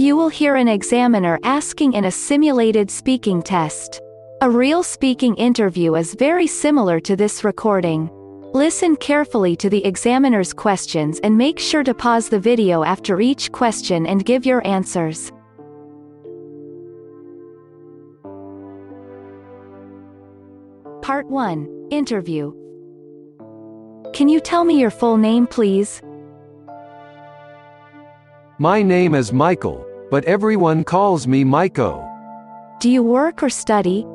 You will hear an examiner asking in a simulated speaking test. A real speaking interview is very similar to this recording. Listen carefully to the examiner's questions and make sure to pause the video after each question and give your answers. Part 1. Interview. Can you tell me your full name, please? My name is Michael, but everyone calls me Maiko. Do you work or study?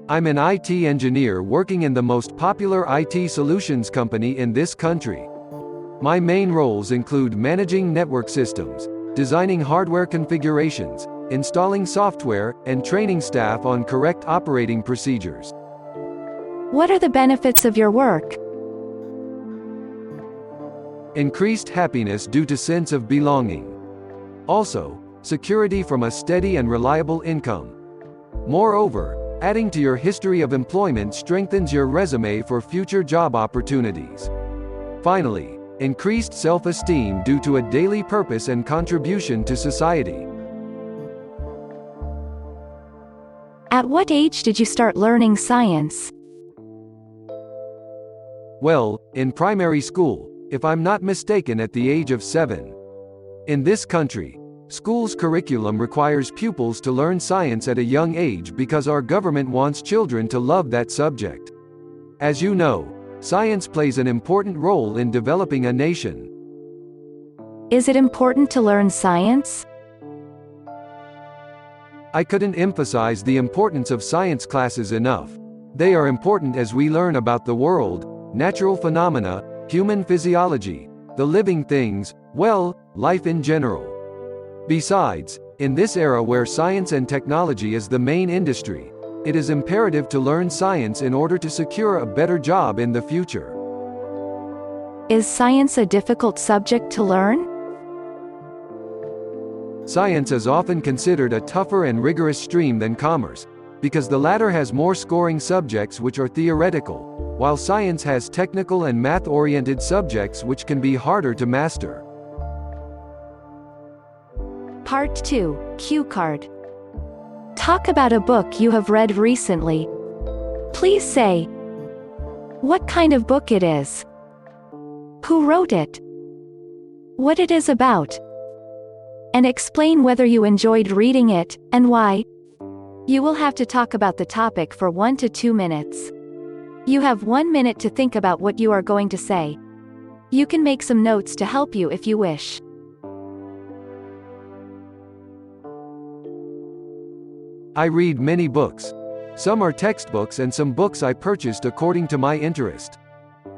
I'm an IT engineer working in the most popular IT solutions company in this country. My main roles include managing network systems, designing hardware configurations, installing software, and training staff on correct operating procedures. What are the benefits of your work? Increased happiness due to sense of belonging. Also, security from a steady and reliable income. Moreover, adding to your history of employment strengthens your resume for future job opportunities. Finally, increased self-esteem due to a daily purpose and contribution to society. At what age did you start learning science? Well, in primary school, if I'm not mistaken, at the age of 7. In this country, school's curriculum requires pupils to learn science at a young age because our government wants children to love that subject. As you know, science plays an important role in developing a nation. Is it important to learn science? I couldn't emphasize the importance of science classes enough. They are important as we learn about the world, natural phenomena, human physiology, the living things, well, life in general. Besides, in this era where science and technology is the main industry, it is imperative to learn science in order to secure a better job in the future. Is science a difficult subject to learn? Science is often considered a tougher and rigorous stream than commerce, because the latter has more scoring subjects which are theoretical, while science has technical and math-oriented subjects which can be harder to master. Part 2. Cue card. Talk about a book you have read recently. Please say what kind of book it is, who wrote it, what it is about, and explain whether you enjoyed reading it, and why. You will have to talk about the topic for 1 to 2 minutes. You have 1 minute to think about what you are going to say. You can make some notes to help you if you wish. I read many books. Some are textbooks and some books I purchased according to my interest.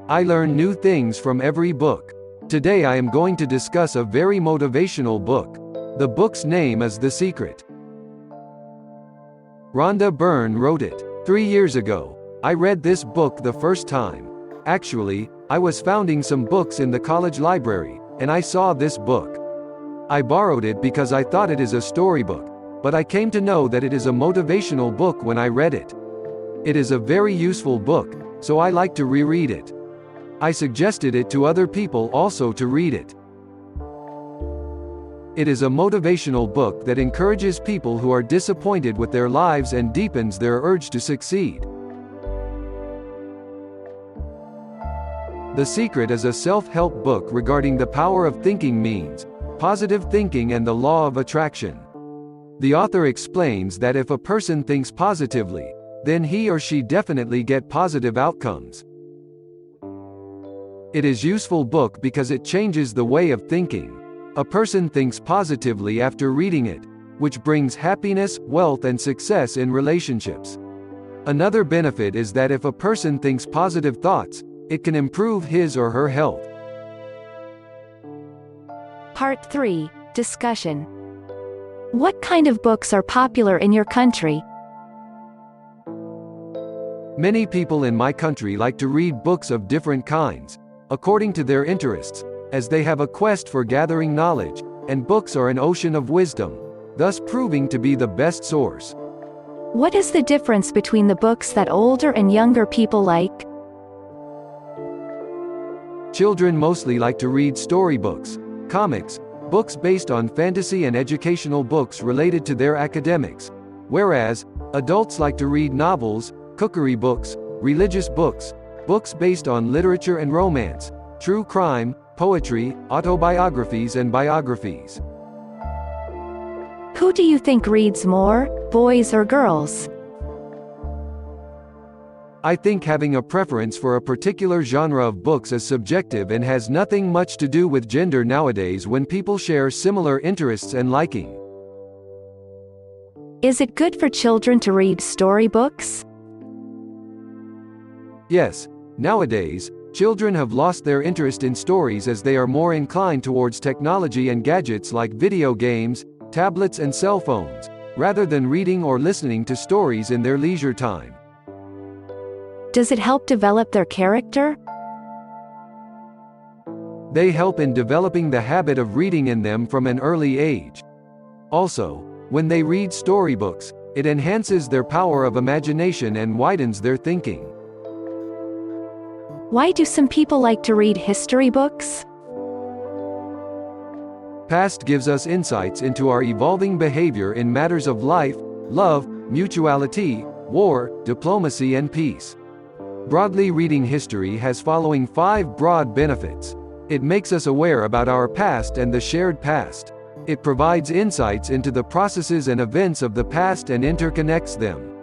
I learn new things from every book. Today I am going to discuss a very motivational book. The book's name is The Secret. Rhonda Byrne wrote it. 3 years ago, I read this book the first time. Actually, I was founding some books in the college library, and I saw this book. I borrowed it because I thought it is a storybook, but I came to know that it is a motivational book when I read it. It is a very useful book, so I like to reread it. I suggested it to other people also to read it. It is a motivational book that encourages people who are disappointed with their lives and deepens their urge to succeed. The Secret is a self-help book regarding the power of thinking means, positive thinking and the law of attraction. The author explains that if a person thinks positively, then he or she definitely get positive outcomes. It is a useful book because it changes the way of thinking. A person thinks positively after reading it, which brings happiness, wealth and success in relationships. Another benefit is that if a person thinks positive thoughts, it can improve his or her health. Part 3. Discussion. What kind of books are popular in your country? Many people in my country like to read books of different kinds, according to their interests, as they have a quest for gathering knowledge, and books are an ocean of wisdom, thus proving to be the best source. What is the difference between the books that older and younger people like? Children mostly like to read storybooks, comics, books based on fantasy and educational books related to their academics, whereas adults like to read novels, cookery books, religious books, books based on literature and romance, true crime, poetry, autobiographies and biographies. Who do you think reads more, boys or girls? I think having a preference for a particular genre of books is subjective and has nothing much to do with gender nowadays when people share similar interests and liking. Is it good for children to read storybooks? Yes, nowadays, children have lost their interest in stories as they are more inclined towards technology and gadgets like video games, tablets and cell phones, rather than reading or listening to stories in their leisure time. Does it help develop their character? They help in developing the habit of reading in them from an early age. Also, when they read storybooks, it enhances their power of imagination and widens their thinking. Why do some people like to read history books? Past gives us insights into our evolving behavior in matters of life, love, mutuality, war, diplomacy and peace. Broadly reading history has following 5 broad benefits. It makes us aware about our past and the shared past. It provides insights into the processes and events of the past and interconnects them.